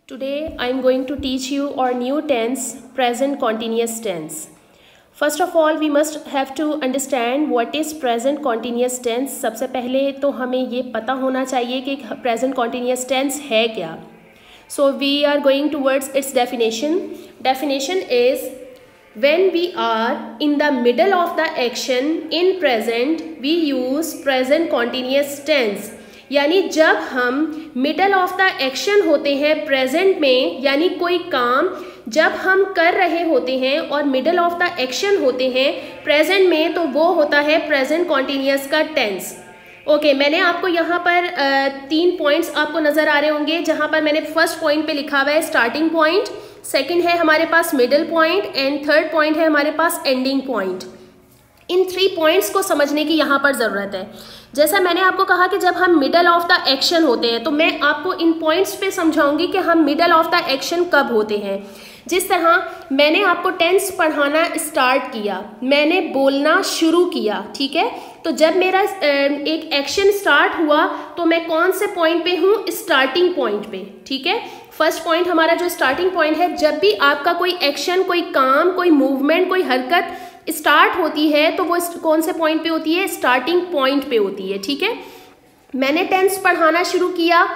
Today I am going to teach you our new tense, present continuous tense. First of all, we must have to understand what is present continuous tense. सबसे पहले तो हमें ये पता होना चाहिए कि present continuous tense है क्या. So we are going towards its definition. Definition is when we are in the middle of the action in present, we use present continuous tense. यानी जब हम मिडल ऑफ द एक्शन होते हैं present में, यानी कोई काम जब हम कर रहे होते हैं और मिडल ऑफ द एक्शन होते हैं प्रेजेंट में, तो वो होता है प्रेजेंट कॉन्टिन्यूस का टेंस. ओके, मैंने आपको यहाँ पर 3 पॉइंट्स आपको नज़र आ रहे होंगे, जहाँ पर मैंने फर्स्ट पॉइंट पे लिखा हुआ है स्टार्टिंग पॉइंट, सेकंड है हमारे पास middle point and third point है हमारे पास एंडिंग पॉइंट. इन 3 पॉइंट्स को समझने की यहाँ पर ज़रूरत है. जैसा मैंने आपको कहा कि जब हम मिडल ऑफ द एक्शन होते हैं, तो मैं आपको इन पॉइंट्स पे समझाऊंगी कि हम मिडल ऑफ द एक्शन कब होते हैं. जिस तरह मैंने आपको टेंस पढ़ाना स्टार्ट किया, मैंने बोलना शुरू किया, ठीक है, तो जब मेरा एक एक्शन स्टार्ट हुआ तो मैं कौन से पॉइंट पे हूँ? स्टार्टिंग पॉइंट पे. ठीक है, फर्स्ट पॉइंट हमारा जो स्टार्टिंग पॉइंट है, जब भी आपका कोई एक्शन, कोई काम, कोई मूवमेंट, कोई हरकत स्टार्ट होती है तो वो कौन से पॉइंट पे होती है? स्टार्टिंग पॉइंट पे होती है. ठीक है, मैंने टेंस पढ़ाना शुरू किया,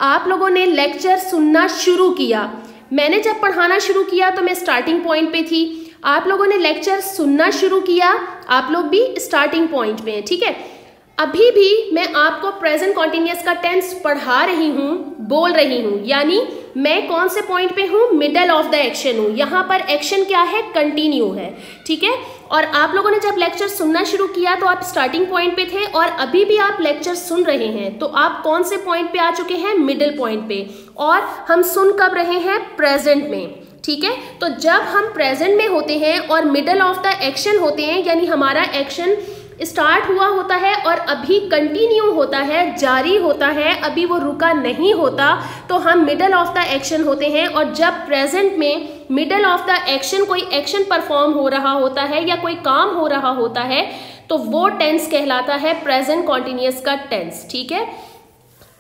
आप लोगों ने लेक्चर सुनना शुरू किया. मैंने जब पढ़ाना शुरू किया तो मैं स्टार्टिंग पॉइंट पे थी, आप लोगों ने लेक्चर सुनना शुरू किया, आप लोग भी स्टार्टिंग पॉइंट पे हैं. ठीक है, अभी भी मैं आपको प्रेजेंट कॉन्टिन्यूस का टेंस पढ़ा रही हूँ, बोल रही हूँ, यानी मैं कौन से पॉइंट पे हूँ? मिडल ऑफ द एक्शन हूँ. यहाँ पर एक्शन क्या है? कंटिन्यू है. ठीक है, और आप लोगों ने जब लेक्चर सुनना शुरू किया तो आप स्टार्टिंग पॉइंट पे थे, और अभी भी आप लेक्चर सुन रहे हैं, तो आप कौन से पॉइंट पे आ चुके हैं? मिडिल पॉइंट पे. और हम सुन कब रहे हैं? प्रेजेंट में. ठीक है, तो जब हम प्रेजेंट में होते हैं और मिडल ऑफ द एक्शन होते हैं, यानी हमारा एक्शन स्टार्ट हुआ होता है और अभी कंटिन्यू होता है, जारी होता है, अभी वो रुका नहीं होता, तो हम मिडल ऑफ द एक्शन होते हैं. और जब प्रेजेंट में मिडल ऑफ द एक्शन कोई एक्शन परफॉर्म हो रहा होता है या कोई काम हो रहा होता है, तो वो टेंस कहलाता है प्रेजेंट कॉन्टिन्यूस का टेंस. ठीक है,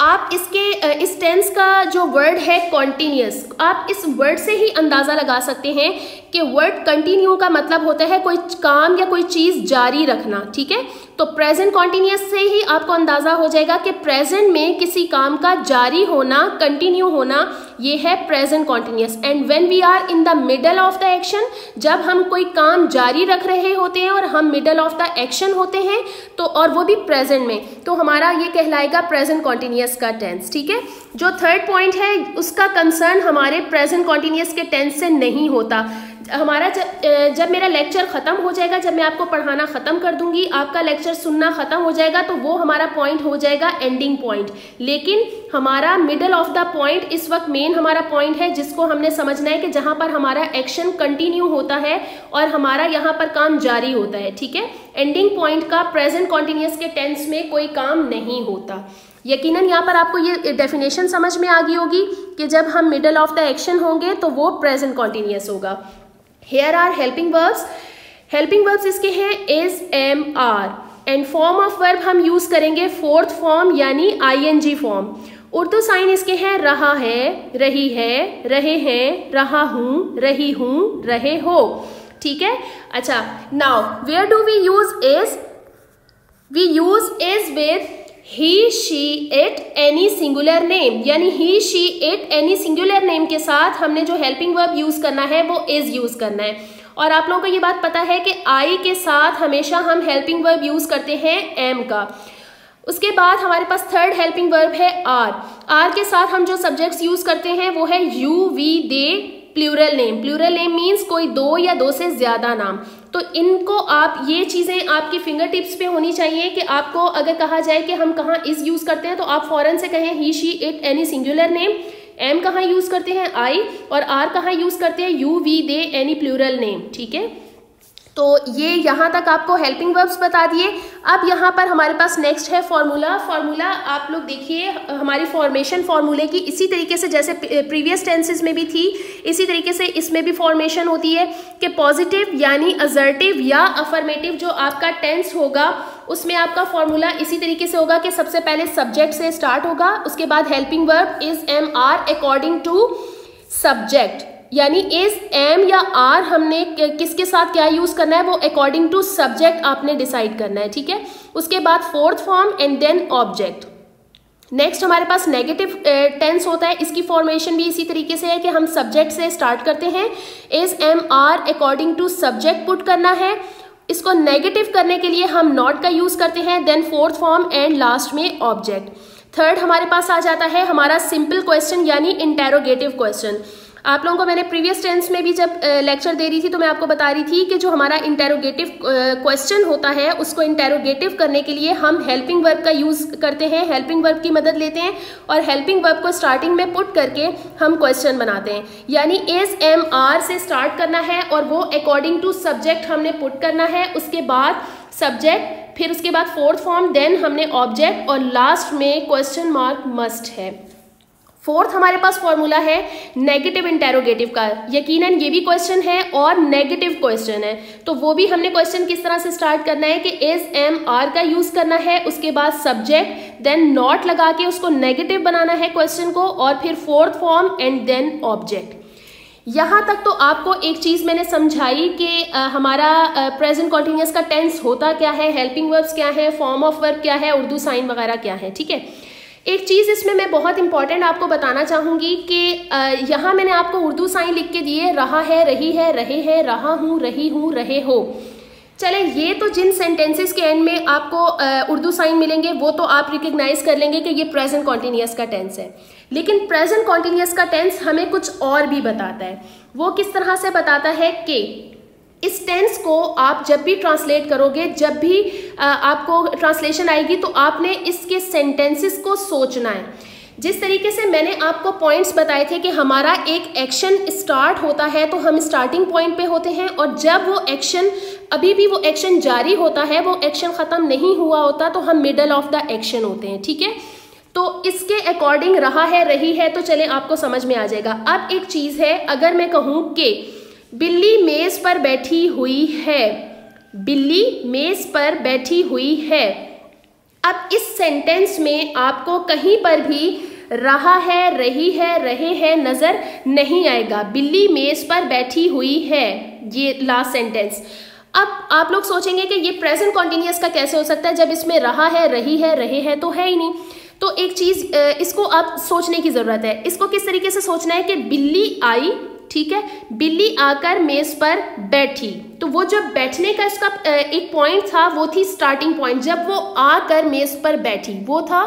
आप इस टेंस का जो वर्ड है कॉन्टिन्यूस, आप इस वर्ड से ही अंदाज़ा लगा सकते हैं कि वर्ड कंटिन्यू का मतलब होता है कोई काम या कोई चीज़ जारी रखना. ठीक है, तो प्रेजेंट कॉन्टिन्यूस से ही आपको अंदाज़ा हो जाएगा कि प्रेजेंट में किसी काम का जारी होना, कंटिन्यू होना, ये है present continuous. And when we are in the middle of the action, जब हम कोई काम जारी रख रहे होते हैं और हम मिडल ऑफ द एक्शन होते हैं, तो और वो भी प्रेजेंट में, तो हमारा ये कहलाएगा प्रेजेंट कॉन्टिन्यूस का टेंस. ठीक है, जो थर्ड पॉइंट है उसका कंसर्न हमारे प्रेजेंट कॉन्टिन्यूस के टेंस से नहीं होता. हमारा जब मेरा लेक्चर ख़त्म हो जाएगा, जब मैं आपको पढ़ाना ख़त्म कर दूंगी, आपका लेक्चर सुनना ख़त्म हो जाएगा, तो वो हमारा पॉइंट हो जाएगा एंडिंग पॉइंट. लेकिन हमारा मिडल ऑफ द पॉइंट इस वक्त मेन हमारा पॉइंट है, जिसको हमने समझना है कि जहाँ पर हमारा एक्शन कंटिन्यू होता है और हमारा यहाँ पर काम जारी होता है. ठीक है, एंडिंग पॉइंट का प्रेजेंट कॉन्टिन्यूस के टेंस में कोई काम नहीं होता. यकीनन यहाँ पर आपको ये डेफिनेशन समझ में आ गई होगी कि जब हम मिडल ऑफ द एक्शन होंगे तो वो प्रेजेंट कॉन्टिन्यूस होगा. Here are helping verbs. Helping verbs इसके हैं is, am, are. And form of verb हम यूज करेंगे फोर्थ फॉर्म, यानी ing फॉर्म. उर्दू साइन इसके हैं रहा है, रही है, रहे हैं, रहा हूँ, रही हूँ, रहे हो. ठीक है, अच्छा, now where do we use is? We use is with he, she, it, any singular name, यानी he, she, it, any singular name के साथ हमने जो हेल्पिंग वर्ब यूज करना है वो is यूज करना है. और आप लोगों को ये बात पता है कि I के साथ हमेशा हम हेल्पिंग वर्ब यूज करते हैं am का. उसके बाद हमारे पास थर्ड हेल्पिंग वर्ब है are. are के साथ हम जो सब्जेक्ट्स यूज करते हैं वो है you, we, they. Plural name, plural name means कोई 2 या 2 से ज़्यादा नाम. तो इनको आप, ये चीज़ें आपकी फिंगर टिप्स पे होनी चाहिए कि आपको अगर कहा जाए कि हम कहाँ इस यूज़ करते हैं, तो आप फ़ौरन से कहें he, she, it, any singular name. Am कहाँ यूज़ करते हैं? आई. और आर कहाँ यूज़ करते हैं? You, we, they, any plural name. ठीक है, तो ये यहाँ तक आपको हेल्पिंग वर्ब्स बता दिए. अब यहाँ पर हमारे पास नेक्स्ट है फॉर्मूला. फॉर्मूला आप लोग देखिए, हमारी फॉर्मेशन फॉर्मूले की इसी तरीके से जैसे प्रीवियस टेंसेस में भी थी, इसी तरीके से इसमें भी फॉर्मेशन होती है कि पॉजिटिव यानी असर्टिव या अफर्मेटिव जो आपका टेंस होगा उसमें आपका फॉर्मूला इसी तरीके से होगा कि सबसे पहले सब्जेक्ट से स्टार्ट होगा, उसके बाद helping verb is, am, are according to subject, यानी इज, एम या आर हमने किसके साथ क्या यूज करना है वो अकॉर्डिंग टू सब्जेक्ट आपने डिसाइड करना है, ठीक है। उसके बाद fourth form and then object. Next हमारे पास नेगेटिव टेंस होता है, इसकी फॉर्मेशन भी इसी तरीके से है कि हम सब्जेक्ट से स्टार्ट करते हैं, is, am, are according to subject put करना है। इसको नेगेटिव करने के लिए हम नॉट का यूज करते हैं, then fourth form and last में ऑब्जेक्ट। थर्ड हमारे पास आ जाता है हमारा सिंपल क्वेश्चन यानी इंटेरोगेटिव क्वेश्चन। आप लोगों को मैंने प्रीवियस टेंस में भी जब लेक्चर दे रही थी तो मैं आपको बता रही थी कि जो हमारा इंटेरोगेटिव क्वेश्चन होता है उसको इंटेरोगेटिव करने के लिए हम हेल्पिंग वर्ब का यूज़ करते हैं, हेल्पिंग वर्ब की मदद लेते हैं और हेल्पिंग वर्ब को स्टार्टिंग में पुट करके हम क्वेश्चन बनाते हैं। यानी इज, एम, आर से स्टार्ट करना है और वो अकॉर्डिंग टू सब्जेक्ट हमने पुट करना है, उसके बाद सब्जेक्ट, फिर उसके बाद फोर्थ फॉर्म, देन हमने ऑब्जेक्ट और लास्ट में क्वेश्चन मार्क मस्ट है। फोर्थ हमारे पास फॉर्मूला है नेगेटिव इंटेरोगेटिव का। यकीनन ये भी क्वेश्चन है और नेगेटिव क्वेश्चन है, तो वो भी हमने क्वेश्चन किस तरह से स्टार्ट करना है कि इज, एम, आर का यूज करना है, उसके बाद सब्जेक्ट, देन नॉट लगा के उसको नेगेटिव बनाना है क्वेश्चन को, और फिर fourth form and then object. यहाँ तक तो आपको एक चीज़ मैंने समझाई कि हमारा प्रेजेंट कॉन्टिन्यूअस का टेंस होता क्या है, हेल्पिंग वर्ब्स क्या है, फॉर्म ऑफ वर्ब क्या है, उर्दू साइन वगैरह क्या है, ठीक है। एक चीज़ इसमें मैं बहुत इंपॉर्टेंट आपको बताना चाहूँगी कि यहाँ मैंने आपको उर्दू साइन लिख के दिए, रहा है, रही है, रहे हैं, रहा हूँ, रहे हो। चले, ये तो जिन सेंटेंसेस के एंड में आपको उर्दू साइन मिलेंगे वो तो आप रिकग्नाइज कर लेंगे कि ये प्रेजेंट कॉन्टिन्यूअस का टेंस है, लेकिन प्रेजेंट कॉन्टिन्यूअस का टेंस हमें कुछ और भी बताता है। वो किस तरह से बताता है कि इस टेंस को आप जब भी ट्रांसलेट करोगे, जब भी आपको ट्रांसलेशन आएगी तो आपने इसके सेंटेंसेस को सोचना है। जिस तरीके से मैंने आपको पॉइंट्स बताए थे कि हमारा एक एक्शन स्टार्ट होता है तो हम स्टार्टिंग पॉइंट पे होते हैं, और जब वो एक्शन अभी भी वो एक्शन जारी होता है, वो एक्शन ख़त्म नहीं हुआ होता, तो हम मिडल ऑफ द एक्शन होते हैं, ठीक है। तो इसके अकॉर्डिंग रहा है, रही है, तो चले आपको समझ में आ जाएगा। अब एक चीज़ है, अगर मैं कहूँ कि बिल्ली मेज पर बैठी हुई है, बिल्ली मेज पर बैठी हुई है, अब इस सेंटेंस में आपको कहीं पर भी रहा है, रही है, रहे हैं नजर नहीं आएगा। बिल्ली मेज पर बैठी हुई है, ये लास्ट सेंटेंस। अब आप लोग सोचेंगे कि ये प्रेजेंट कॉन्टिन्यूअस का कैसे हो सकता है जब इसमें रहा है, रही है, रहे हैं तो है ही नहीं। तो एक चीज इसको आप सोचने की जरूरत है। इसको किस तरीके से सोचना है कि बिल्ली आई, ठीक है, बिल्ली आकर मेज पर बैठी, तो वो जब बैठने का इसका एक पॉइंट था वो थी स्टार्टिंग पॉइंट। जब वो आकर मेज पर बैठी वो था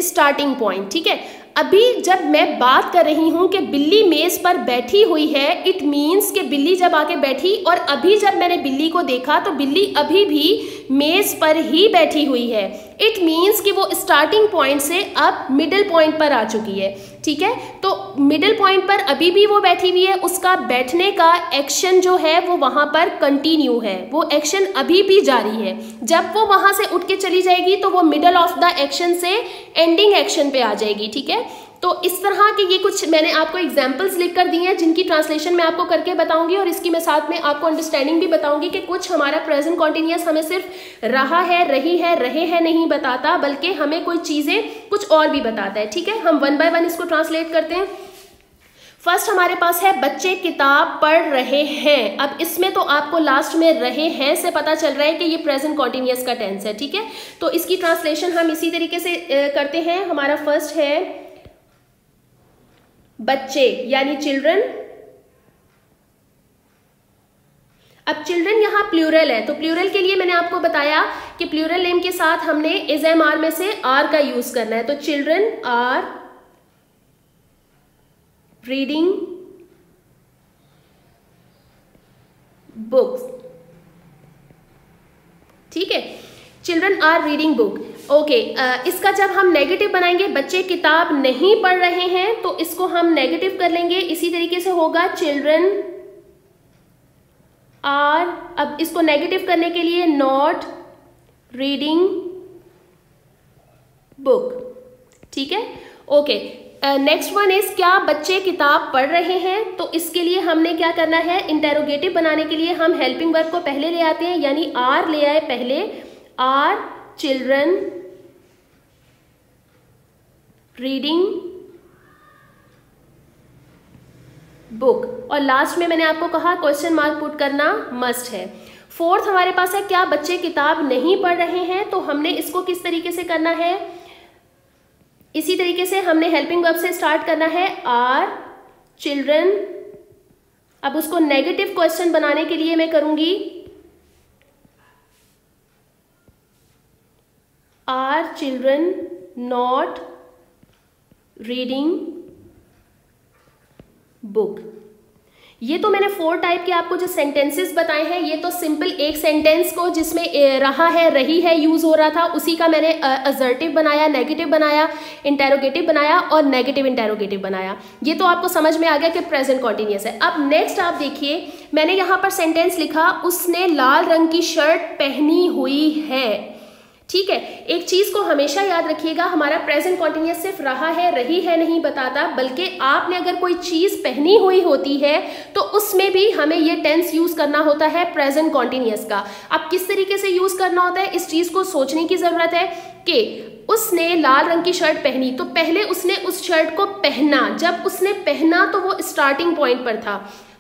स्टार्टिंग पॉइंट, ठीक है। अभी जब मैं बात कर रही हूं कि बिल्ली मेज पर बैठी हुई है, इट मीन्स कि बिल्ली जब आके बैठी और अभी जब मैंने बिल्ली को देखा तो बिल्ली अभी भी मेज पर ही बैठी हुई है। इट मीन्स कि वो स्टार्टिंग पॉइंट से अब मिडिल पॉइंट पर आ चुकी है, ठीक है। तो मिडिल पॉइंट पर अभी भी वो बैठी हुई है, उसका बैठने का एक्शन जो है वो वहां पर कंटिन्यू है, वो एक्शन अभी भी जारी है। जब वो वहां से उठ के चली जाएगी तो वो मिडल ऑफ द एक्शन से एंडिंग एक्शन पे आ जाएगी, ठीक है। तो इस तरह के ये कुछ मैंने आपको एग्जाम्पल्स लिख कर दिए हैं जिनकी ट्रांसलेशन मैं आपको करके बताऊंगी, और इसकी मैं साथ में आपको अंडरस्टैंडिंग भी बताऊंगी कि कुछ हमारा प्रेजेंट कॉन्टिन्यूअस हमें सिर्फ रहा है, रही है, रहे हैं नहीं बताता, बल्कि हमें कोई चीज़ें कुछ और भी बताता है, ठीक है। हम वन बाय वन इसको ट्रांसलेट करते हैं। फर्स्ट हमारे पास है बच्चे किताब पढ़ रहे हैं। अब इसमें तो आपको लास्ट में रहे हैं से पता चल रहा है कि ये प्रेजेंट कॉन्टिन्यूअस का टेंस है, ठीक है। तो इसकी ट्रांसलेशन हम इसी तरीके से करते हैं। हमारा फर्स्ट है बच्चे यानी चिल्ड्रन। अब चिल्ड्रन यहाँ प्लूरल है, तो प्लूरल के लिए मैंने आपको बताया कि प्लूरल नेम के साथ हमने इज, एम, आर में से आर का यूज करना है। तो चिल्ड्रन आर रीडिंग बुक्स, ठीक है, children are reading book. Okay, इसका जब हम नेगेटिव बनाएंगे, बच्चे किताब नहीं पढ़ रहे हैं, तो इसको हम नेगेटिव कर लेंगे, इसी तरीके से होगा चिल्ड्रन आर, अब इसको नेगेटिव करने के लिए नॉट रीडिंग बुक, ठीक है। ओके, नेक्स्ट वन इज क्या बच्चे किताब पढ़ रहे हैं, तो इसके लिए हमने क्या करना है, इंटेरोगेटिव बनाने के लिए हम हेल्पिंग वर्ब को पहले ले आते हैं, यानी आर ले आए पहले, आर चिल्ड्रन रीडिंग बुक। और लास्ट में मैंने आपको कहा क्वेश्चन मार्क पुट करना मस्ट है। फोर्थ हमारे पास है क्या बच्चे किताब नहीं पढ़ रहे हैं, तो हमने इसको किस तरीके से करना है, इसी तरीके से हमने हेल्पिंग वर्ब से स्टार्ट करना है, आर चिल्ड्रन। अब उसको नेगेटिव क्वेश्चन बनाने के लिए मैं करूंगी are children not reading book. ये तो मैंने 4 टाइप के आपको जो सेंटेंसेस बताए हैं, ये तो सिंपल एक सेंटेंस को जिसमें रहा है रही है यूज हो रहा था उसी का मैंने असर्टिव बनाया, नेगेटिव बनाया, इंटेरोगेटिव बनाया और नेगेटिव इंटेरोगेटिव बनाया। ये तो आपको समझ में आ गया कि प्रेजेंट कॉन्टिन्यूअस है। अब नेक्स्ट आप देखिए, मैंने यहाँ पर सेंटेंस लिखा उसने लाल रंग की शर्ट पहनी हुई है। ठीक है, एक चीज को हमेशा याद रखिएगा, हमारा प्रेजेंट कॉन्टिन्यूअस सिर्फ रहा है रही है नहीं बताता, बल्कि आपने अगर कोई चीज पहनी हुई होती है तो उसमें भी हमें ये टेंस यूज करना होता है प्रेजेंट कॉन्टिन्यूअस का। अब किस तरीके से यूज करना होता है, इस चीज को सोचने की जरूरत है कि उसने लाल रंग की शर्ट पहनी, तो पहले उसने उस शर्ट को पहना, जब उसने पहना तो वो स्टार्टिंग पॉइंट पर था।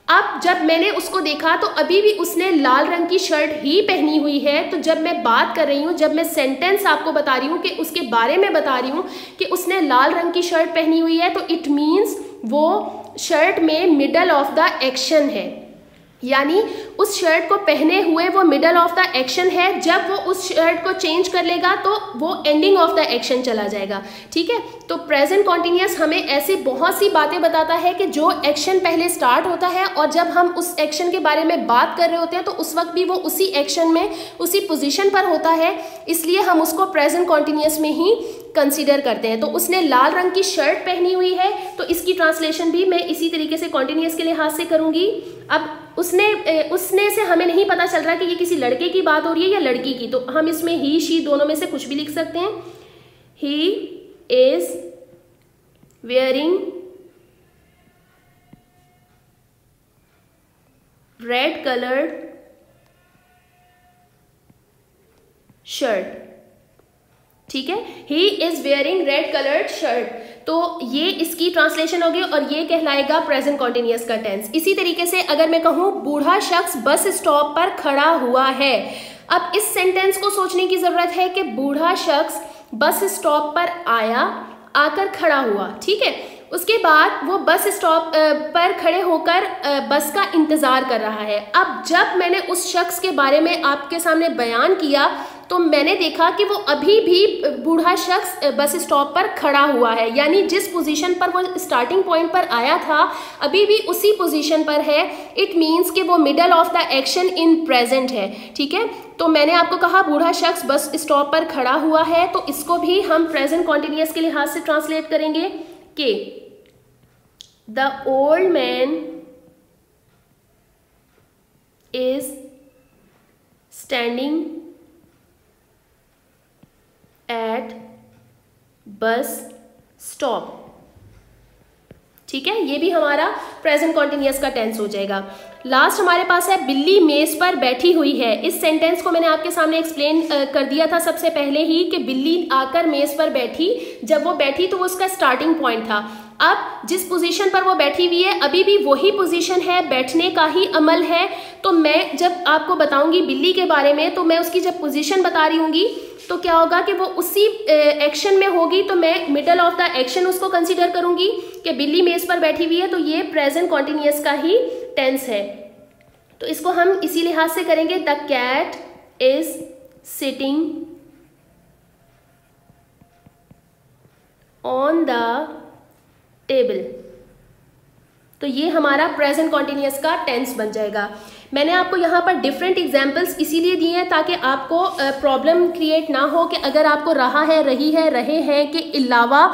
अब जब मैंने उसको देखा तो अभी भी उसने लाल रंग की शर्ट ही पहनी हुई है। तो जब मैं बात कर रही हूँ, जब मैं सेंटेंस आपको बता रही हूँ कि उसके बारे में बता रही हूँ कि उसने लाल रंग की शर्ट पहनी हुई है, तो इट मीन्स वो शर्ट में मिडल ऑफ द एक्शन है, यानी उस शर्ट को पहने हुए वो मिडल ऑफ द एक्शन है। जब वो उस शर्ट को चेंज कर लेगा तो वो एंडिंग ऑफ द एक्शन चला जाएगा। ठीक है, तो प्रेजेंट कॉन्टिन्यूअस हमें ऐसी बहुत सी बातें बताता है कि जो एक्शन पहले स्टार्ट होता है और जब हम उस एक्शन के बारे में बात कर रहे होते हैं तो उस वक्त भी वो उसी एक्शन में उसी पोजीशन पर होता है, इसलिए हम उसको प्रेजेंट कॉन्टिन्यूअस में ही कंसीडर करते हैं। तो उसने लाल रंग की शर्ट पहनी हुई है, तो इसकी ट्रांसलेशन भी मैं इसी तरीके से कॉन्टिन्यूअस के लिहाज से करूंगी। अब उसने से हमें नहीं पता चल रहा कि ये किसी लड़के की बात हो रही है या लड़की की, तो हम इसमें ही शी दोनों में से कुछ भी लिख सकते हैं। He is wearing red coloured shirt. ठीक है, he is wearing red coloured shirt, तो ये इसकी ट्रांसलेशन होगी और ये कहलाएगा प्रेजेंट कॉन्टिन्यूअस का टेंस। इसी तरीके से अगर मैं कहूँ बूढ़ा शख्स बस स्टॉप पर खड़ा हुआ है, अब इस सेंटेंस को सोचने की जरूरत है कि बूढ़ा शख्स बस स्टॉप पर आया, आकर खड़ा हुआ। ठीक है, उसके बाद वो बस स्टॉप पर खड़े होकर बस का इंतजार कर रहा है। अब जब मैंने उस शख्स के बारे में आपके सामने बयान किया तो मैंने देखा कि वो अभी भी बूढ़ा शख्स बस स्टॉप पर खड़ा हुआ है, यानी जिस पोजीशन पर वो स्टार्टिंग पॉइंट पर आया था अभी भी उसी पोजीशन पर है। इट मीन्स कि वो middle of the action in present है। ठीक है, तो मैंने आपको कहा बूढ़ा शख्स बस स्टॉप पर खड़ा हुआ है, तो इसको भी हम प्रेजेंट कॉन्टिन्यूअस के लिहाज से ट्रांसलेट करेंगे कि the old man is standing at bus stop. ठीक है, ये भी हमारा प्रेजेंट कॉन्टिन्यूअस का टेंस हो जाएगा। लास्ट हमारे पास है बिल्ली मेज पर बैठी हुई है। इस सेंटेंस को मैंने आपके सामने एक्सप्लेन कर दिया था सबसे पहले ही कि बिल्ली आकर मेज पर बैठी, जब वो बैठी तो वो उसका स्टार्टिंग पॉइंट था। अब जिस पोजीशन पर वो बैठी हुई है अभी भी वही पोजीशन है, बैठने का ही अमल है। तो मैं जब आपको बताऊंगी बिल्ली के बारे में तो मैं उसकी जब पोजीशन बता रही हूँगी तो क्या होगा कि वो उसी एक्शन में होगी, तो मैं मिडल ऑफ द एक्शन उसको कंसीडर करूंगी कि बिल्ली मेज पर बैठी हुई है, तो ये प्रेजेंट कॉन्टिन्यूअस का ही टेंस है। तो इसको हम इसी लिहाज से करेंगे, the cat is sitting on the table. तो ये हमारा प्रेजेंट कॉन्टिन्यूअस का टेंस बन जाएगा। मैंने आपको यहाँ पर डिफरेंट एग्जाम्पल्स इसीलिए दिए हैं ताकि आपको प्रॉब्लम क्रिएट ना हो कि अगर आपको रहा है, रही है, रहे हैं के अलावा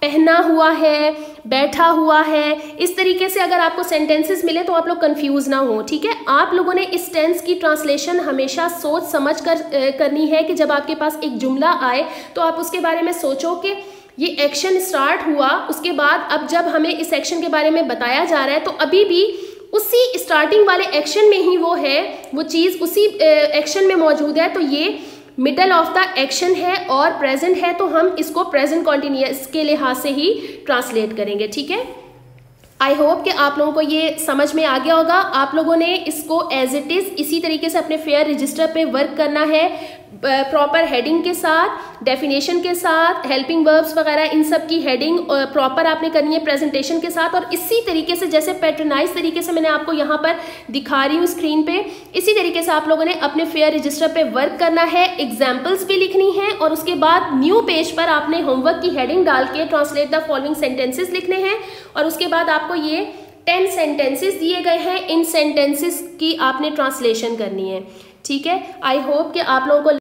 पहना हुआ है, बैठा हुआ है, इस तरीके से अगर आपको सेंटेंसेस मिले तो आप लोग कंफ्यूज ना हो। ठीक है, आप लोगों ने इस टेंस की ट्रांसलेशन हमेशा सोच समझ कर करनी है कि जब आपके पास एक जुमला आए तो आप उसके बारे में सोचो कि ये एक्शन स्टार्ट हुआ, उसके बाद अब जब हमें इस एक्शन के बारे में बताया जा रहा है तो अभी भी उसी स्टार्टिंग वाले एक्शन में ही वो है, वो चीज़ उसी एक्शन में मौजूद है, तो ये मिडल ऑफ द एक्शन है और प्रेजेंट है, तो हम इसको प्रेजेंट कॉन्टिन्यूअस के लिहाज से ही ट्रांसलेट करेंगे। ठीक है, आई होप कि आप लोगों को ये समझ में आ गया होगा। आप लोगों ने इसको एज इट इज़ इसी तरीके से अपने फेयर रजिस्टर पे वर्क करना है, प्रॉपर हेडिंग के साथ, डेफिनेशन के साथ, हेल्पिंग वर्ब्स वगैरह इन सब की हेडिंग प्रॉपर आपने करनी है प्रेजेंटेशन के साथ। और इसी तरीके से जैसे पैटर्नाइज तरीके से मैंने आपको यहाँ पर दिखा रही हूँ स्क्रीन पे, इसी तरीके से आप लोगों ने अपने फेयर रजिस्टर पे वर्क करना है, एग्जाम्पल्स भी लिखनी है और उसके बाद न्यू पेज पर आपने होमवर्क की हेडिंग डाल के ट्रांसलेट द फॉलोइंग सेंटेंसेस लिखने हैं। और उसके बाद आपको ये 10 सेंटेंसेस दिए गए हैं, इन सेंटेंसेस की आपने ट्रांसलेशन करनी है। ठीक है, आई होप कि आप लोगों को